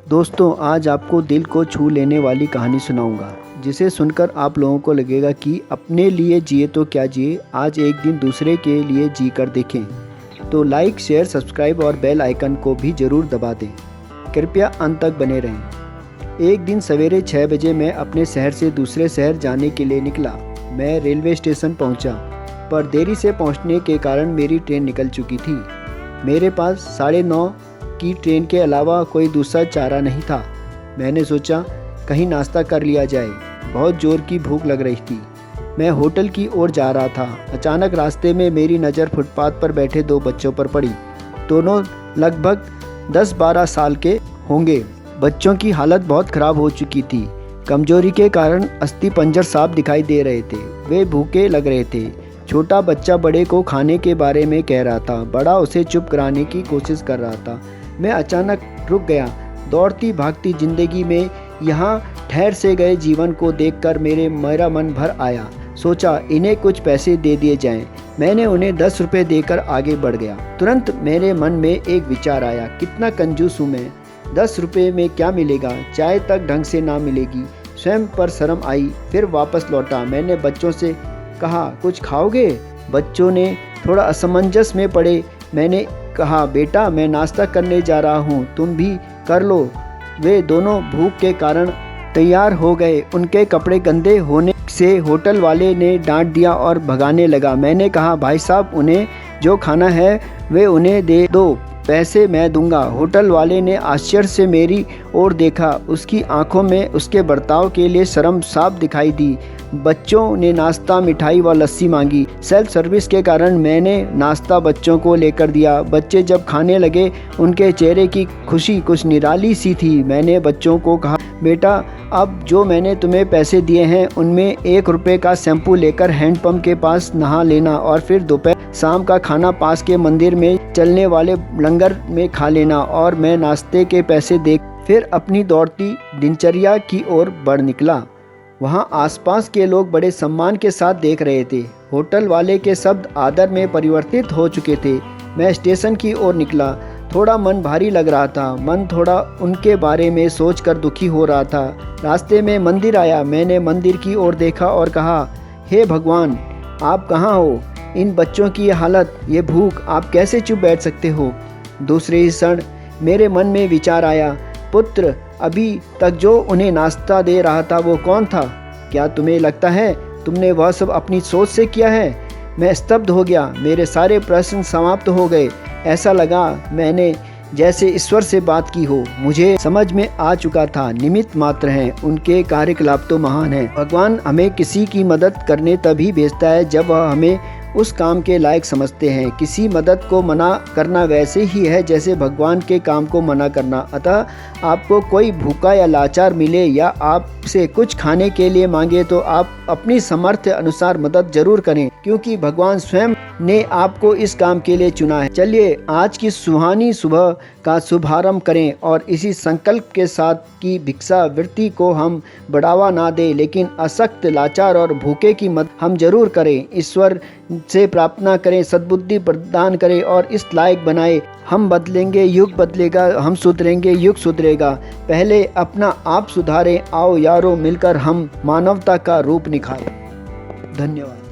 दोस्तों, आज आपको दिल को छू लेने वाली कहानी सुनाऊंगा, जिसे सुनकर आप लोगों को लगेगा कि अपने लिए जिए तो क्या जिए, आज एक दिन दूसरे के लिए जी कर देखें। तो लाइक, शेयर, सब्सक्राइब और बेल आइकन को भी ज़रूर दबा दें। कृपया अंत तक बने रहें। एक दिन सवेरे 6 बजे मैं अपने शहर से दूसरे शहर जाने के लिए निकला। मैं रेलवे स्टेशन पहुंचा, पर देरी से पहुंचने के कारण मेरी ट्रेन निकल चुकी थी। मेरे पास 9:30 की ट्रेन के अलावा कोई दूसरा चारा नहीं था। मैंने सोचा कहीं नाश्ता कर लिया जाए। बहुत ज़ोर की भूख लग रही थी। मैं होटल की ओर जा रहा था। अचानक रास्ते में मेरी नज़र फुटपाथ पर बैठे 2 बच्चों पर पड़ी। दोनों लगभग 10-12 साल के होंगे। बच्चों की हालत बहुत ख़राब हो चुकी थी। कमजोरी के कारण अस्थि पंजर साफ दिखाई दे रहे थे। वे भूखे लग रहे थे। छोटा बच्चा बड़े को खाने के बारे में कह रहा था, बड़ा उसे चुप कराने की कोशिश कर रहा था। मैं अचानक रुक गया। दौड़ती भागती जिंदगी में यहाँ ठहर से गए जीवन को देखकर मेरा मन भर आया। सोचा इन्हें कुछ पैसे दे दिए जाएं। मैंने उन्हें 10 रुपये देकर आगे बढ़ गया। तुरंत मेरे मन में एक विचार आया, कितना कंजूस हूँ मैं। 10 रुपये में क्या मिलेगा, चाय तक ढंग से ना मिलेगी। स्वयं पर शर्म आई, फिर वापस लौटा। मैंने बच्चों से कहा, कुछ खाओगे? बच्चों ने थोड़ा असमंजस में पड़े। मैंने कहा, बेटा मैं नाश्ता करने जा रहा हूँ, तुम भी कर लो। वे दोनों भूख के कारण तैयार हो गए। उनके कपड़े गंदे होने से होटल वाले ने डांट दिया और भगाने लगा। मैंने कहा, भाई साहब उन्हें जो खाना है वे उन्हें दे दो, पैसे मैं दूंगा। होटल वाले ने आश्चर्य से मेरी ओर देखा। उसकी आंखों में उसके बर्ताव के लिए शर्म साफ दिखाई दी। बच्चों ने नाश्ता, मिठाई व लस्सी मांगी। सेल्फ सर्विस के कारण मैंने नाश्ता बच्चों को लेकर दिया। बच्चे जब खाने लगे उनके चेहरे की खुशी कुछ निराली सी थी। मैंने बच्चों को कहा, बेटा अब जो मैंने तुम्हें पैसे दिए हैं उनमें 1 रुपये का शैम्पू लेकर हैंडपंप के पास नहा लेना और फिर दोपहर शाम का खाना पास के मंदिर में चलने वाले लंगर में खा लेना। और मैं नाश्ते के पैसे दे फिर अपनी दौड़ती दिनचर्या की ओर बढ़ निकला। वहाँ आसपास के लोग बड़े सम्मान के साथ देख रहे थे। होटल वाले के शब्द आदर में परिवर्तित हो चुके थे। मैं स्टेशन की ओर निकला। थोड़ा मन भारी लग रहा था। मन थोड़ा उनके बारे में सोचकर दुखी हो रहा था। रास्ते में मंदिर आया। मैंने मंदिर की ओर देखा और कहा, हे भगवान आप कहाँ हो? इन बच्चों की ये हालत, ये भूख, आप कैसे चुप बैठ सकते हो? दूसरे ही क्षण मेरे मन में विचार आया, पुत्र अभी तक जो उन्हें नाश्ता दे रहा था वो कौन था? क्या तुम्हें लगता है तुमने वह सब अपनी सोच से किया है? मैं स्तब्ध हो गया। मेरे सारे प्रश्न समाप्त हो गए। ऐसा लगा मैंने जैसे ईश्वर से बात की हो। मुझे समझ में आ चुका था, निमित्त मात्र हैं, उनके कार्यकलाप तो महान हैं। भगवान हमें किसी की मदद करने तभी भेजता है जब वह हमें उस काम के लायक समझते हैं। किसी मदद को मना करना वैसे ही है जैसे भगवान के काम को मना करना। अतः आपको कोई भूखा या लाचार मिले या आपसे कुछ खाने के लिए मांगे तो आप अपनी सामर्थ्य अनुसार मदद जरूर करें, क्योंकि भगवान स्वयं ने आपको इस काम के लिए चुना है। चलिए आज की सुहानी सुबह का शुभारंभ करें और इसी संकल्प के साथ कि भिक्षा वृत्ति को हम बढ़ावा ना दें, लेकिन अशक्त, लाचार और भूखे की मदद हम जरूर करें। ईश्वर से प्रार्थना करें, सद्बुद्धि प्रदान करें और इस लायक बनाए। हम बदलेंगे, युग बदलेगा, हम सुधरेंगे, युग सुधरेगा। पहले अपना आप सुधारें। आओ यारों मिलकर हम मानवता का रूप निखारें। धन्यवाद।